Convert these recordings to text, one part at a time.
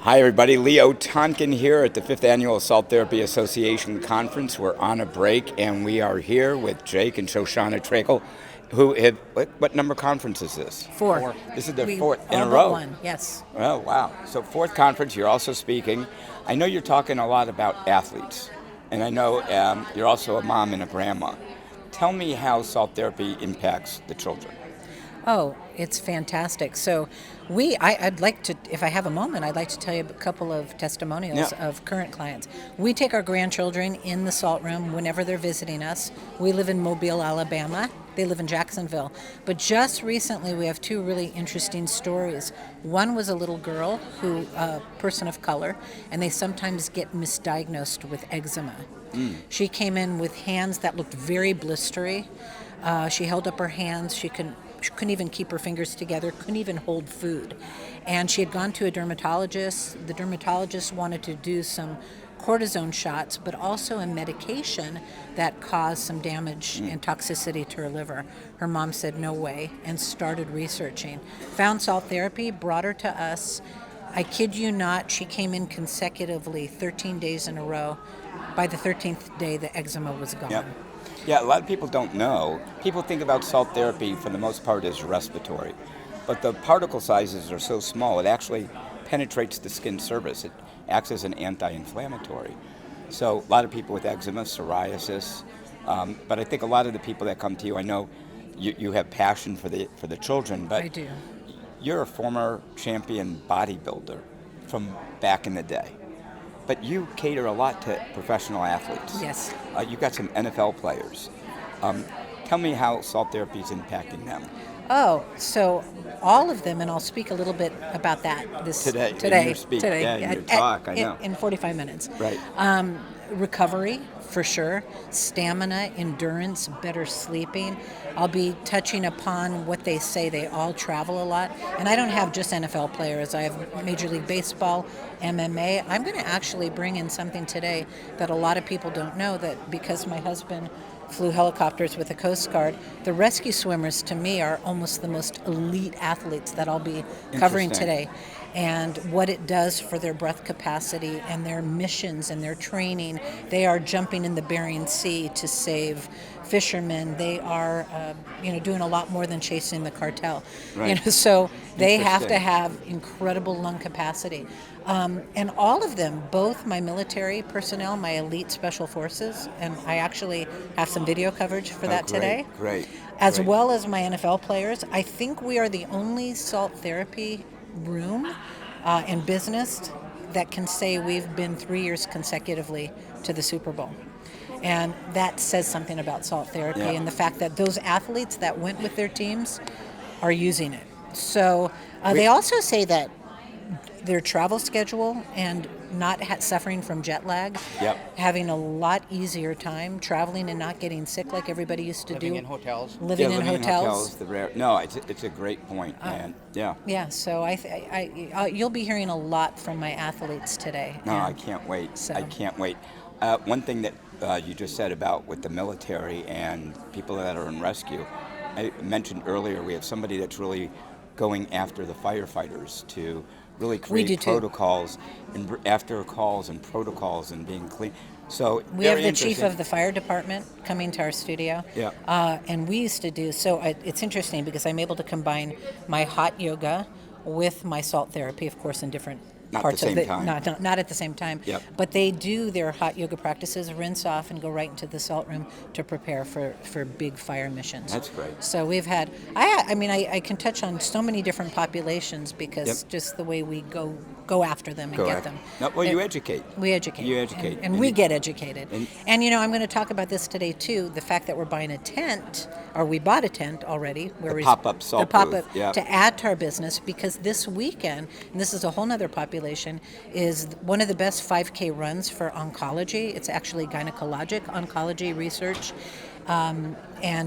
Hi everybody, Leo Tonkin here at the 5th Annual Salt Therapy Association Conference. We're on a break and we are here with Jake and Shoshana Treichal, who have, what number conference is this? Four. This is their We fourth in all a but row. one, yes. Oh, wow. So fourth conference, you're also speaking. I know you're talking a lot about athletes, and I know you're also a mom and a grandma. Tell me how salt therapy impacts the children. Oh, it's fantastic. So I'd like to, if I have a moment, I'd like to tell you a couple of testimonials of current clients. We take our grandchildren in the salt room whenever they're visiting us. We live in Mobile, Alabama. They live in Jacksonville. But just recently, we have two really interesting stories. One was a little girl who, a person of color, and they sometimes get misdiagnosed with eczema. She came in with hands that looked very blistery. She held up her hands. She couldn't even keep her fingers together, couldn't even hold food. And she had gone to a dermatologist. The dermatologist wanted to do some cortisone shots, but also a medication that caused some damage and toxicity to her liver. Her mom said no way and started researching. Found salt therapy, brought her to us. I kid you not, she came in consecutively 13 days in a row. By the 13th day, the eczema was gone. Yep. Yeah, a lot of people don't know. People think about salt therapy for the most part as respiratory, but the particle sizes are so small it actually penetrates the skin surface. It acts as an anti-inflammatory. So a lot of people with eczema, psoriasis, but I think a lot of the people that come to you, I know you have passion for the children, but I do. You're a former champion bodybuilder from back in the day. But you cater a lot to professional athletes. Yes. You've got some NFL players. Tell me how salt therapy is impacting them. Oh, so all of them, and I'll speak a little bit about that Today. In your speak. Today, Yeah, in your talk, I know. In 45 minutes. Right. Recovery, for sure, stamina, endurance, better sleeping. I'll be touching upon what they say. They all travel a lot. And I don't have just NFL players. I have Major League Baseball, MMA. I'm going to actually bring in something today that a lot of people don't know, that because my husband flew helicopters with the Coast Guard, the rescue swimmers to me are almost the most elite athletes that I'll be covering today. And what it does for their breath capacity and their missions and their training. They are jumping in the Bering Sea to save fishermen. They are, doing a lot more than chasing the cartel. Right. So they have to have incredible lung capacity. And all of them, both my military personnel, my elite special forces, and I actually have some video coverage for that today. Great. As well as my NFL players. I think we are the only salt therapy room in business that can say we've been 3 years consecutively to the Super Bowl. And that says something about salt therapy and the fact that those athletes that went with their teams are using it. So they also say that their travel schedule and not suffering from jet lag, having a lot easier time traveling and not getting sick like everybody used to living do. In hotels. Living in hotels. It's a great point, and Yeah, so you'll be hearing a lot from my athletes today. No, I can't wait. I can't wait. One thing that you just said about with the military and people that are in rescue, I mentioned earlier we have somebody that's really going after the firefighters to really create protocols and after calls and protocols and being clean. So we have the chief of the fire department coming to our studio. And we used to do, it's interesting because I'm able to combine my hot yoga with my salt therapy, of course, in different parts of it. Not at the same time. But they do their hot yoga practices, rinse off, and go right into the salt room to prepare for big fire missions. That's great. So we've had, I can touch on so many different populations because just the way we go after them and get them. You educate. We educate. You educate. And we get educated. And I'm going to talk about this today too, the fact that we're buying a tent, or we bought a tent already. Where the pop-up salt booth. To add to our business, because this weekend, and this is a whole other population, is one of the best 5K runs for oncology. It's actually gynecologic oncology research. And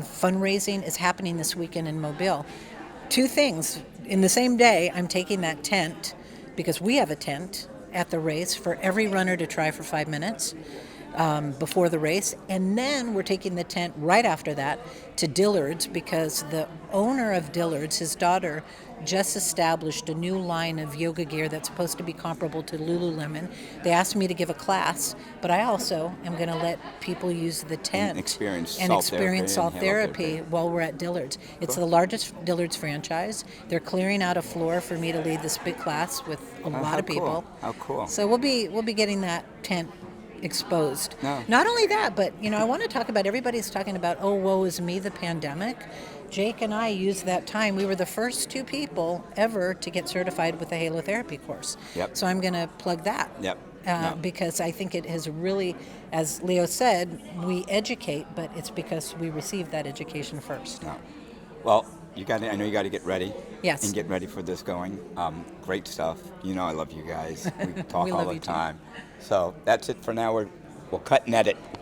fundraising is happening this weekend in Mobile. Two things. In the same day, I'm taking that tent, because we have a tent at the race for every runner to try for 5 minutes. before the race. And then we're taking the tent right after that to Dillard's, because the owner of Dillard's, his daughter, just established a new line of yoga gear that's supposed to be comparable to Lululemon. They asked me to give a class, but I also am going to let people use the tent And experience and salt experience therapy salt and therapy halotherapy. while we're at Dillard's. It's the largest Dillard's franchise. They're clearing out a floor for me to lead this big class with a lot how of people. Cool. How cool. So we'll be getting that tent exposed. No. Not only that, but I want to talk about, everybody's talking about, oh, woe is me, the pandemic. Jake and I used that time. We were the first 2 people ever to get certified with the halotherapy course. Yep. So I'm going to plug that. Yep. Because I think it has really, as Leo said, we educate, but it's because we received that education first. No. Well, I know you got to get ready. Yes. And get ready for this going. Great stuff. You know I love you guys. We talk We all love the you too. time. So that's it for now. We'll cut and edit.